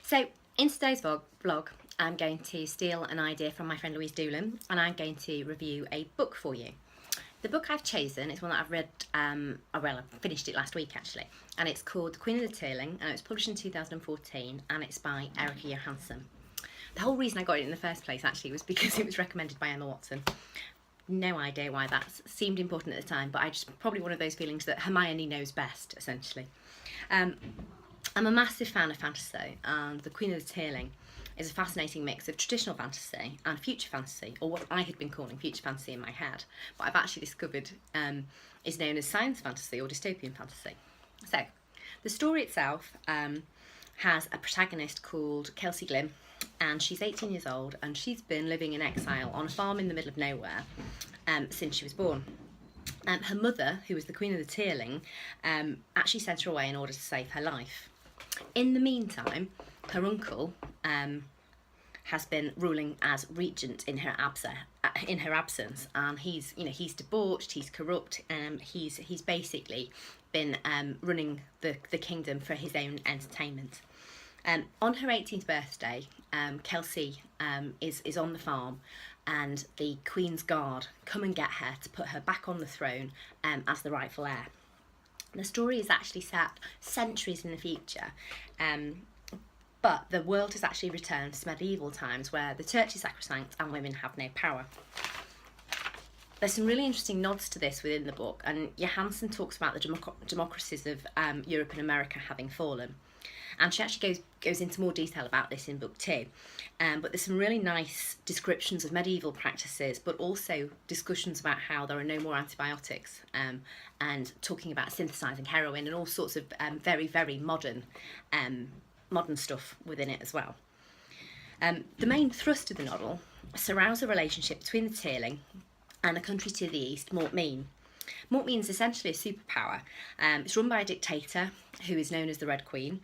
So in today's vlog, I'm going to steal an idea from my friend Louise Doolan, and I'm going to review a book for you. The book I've chosen is one that I've read, I finished it last week actually, and it's called The Queen of the Tearling, and it was published in 2014, and it's by Erika Johansen. The whole reason I got it in the first place actually was because it was recommended by Emma Watson. No idea why that seemed important at the time, but I just probably one of those feelings that Hermione knows best, essentially. I'm a massive fan of fantasy, and The Queen of the Tearling is a fascinating mix of traditional fantasy and future fantasy, or what I had been calling future fantasy in my head, but I've actually discovered is known as science fantasy or dystopian fantasy. So, the story itself has a protagonist called Kelsey Glynn, and she's 18 years old, and she's been living in exile on a farm in the middle of nowhere since she was born. Her mother, who was the Queen of the Tearling, actually sent her away in order to save her life. In the meantime, her uncle has been ruling as regent in her absence, and he's debauched, he's corrupt, he's basically been running the kingdom for his own entertainment. On her 18th birthday, Kelsey is on the farm, and the Queen's Guard come and get her to put her back on the throne as the rightful heir. The story is actually set centuries in the future, but the world has actually returned to medieval times where the church is sacrosanct and women have no power. There's some really interesting nods to this within the book, and Johansen talks about the democracies of Europe and America having fallen. And she actually goes into more detail about this in book 2. But there's some really nice descriptions of medieval practices, but also discussions about how there are no more antibiotics, and talking about synthesising heroin and all sorts of very, very modern stuff within it as well. The main thrust of the novel surrounds the relationship between the Tearling and the country to the east, Mortmain. Mortmain is essentially a superpower. It's run by a dictator who is known as the Red Queen.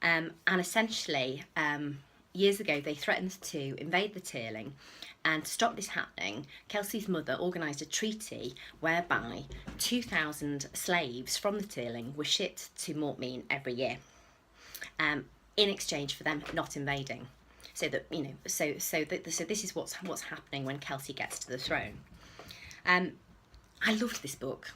And essentially, years ago, they threatened to invade the Tearling, and to stop this happening, Kelsey's mother organised a treaty whereby 2,000 slaves from the Tearling were shipped to Mortmain every year, in exchange for them not invading. So that so this is what's happening when Kelsey gets to the throne. I loved this book.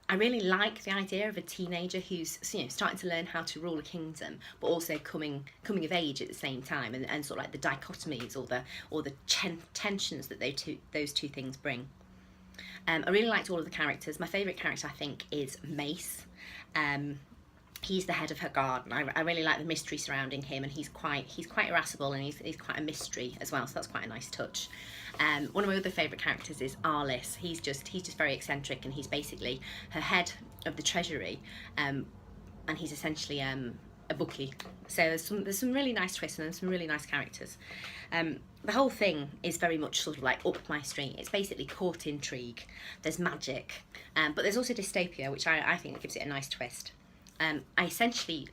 I really like the idea of a teenager who's starting to learn how to rule a kingdom, but also coming of age at the same time, and sort of like the dichotomies or the tensions that those two things bring. I really liked all of the characters. My favourite character, I think, is Mace. He's the head of her guard, and I really like the mystery surrounding him, and he's quite irascible, and he's quite a mystery as well, so that's quite a nice touch. One of my other favourite characters is Arliss. He's just very eccentric, and he's basically her head of the treasury, and he's essentially a bookie. So there's some really nice twists, and there's some really nice characters. The whole thing is very much sort of like up my street. It's basically court intrigue. There's magic, but there's also dystopia, which I think gives it a nice twist. I essentially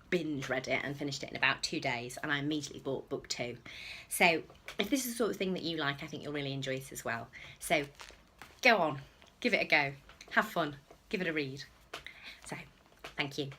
binge read it and finished it in about 2 days, and I immediately bought book 2. So if this is the sort of thing that you like, I think you'll really enjoy it as well. So go on, give it a go, have fun, give it a read. So thank you.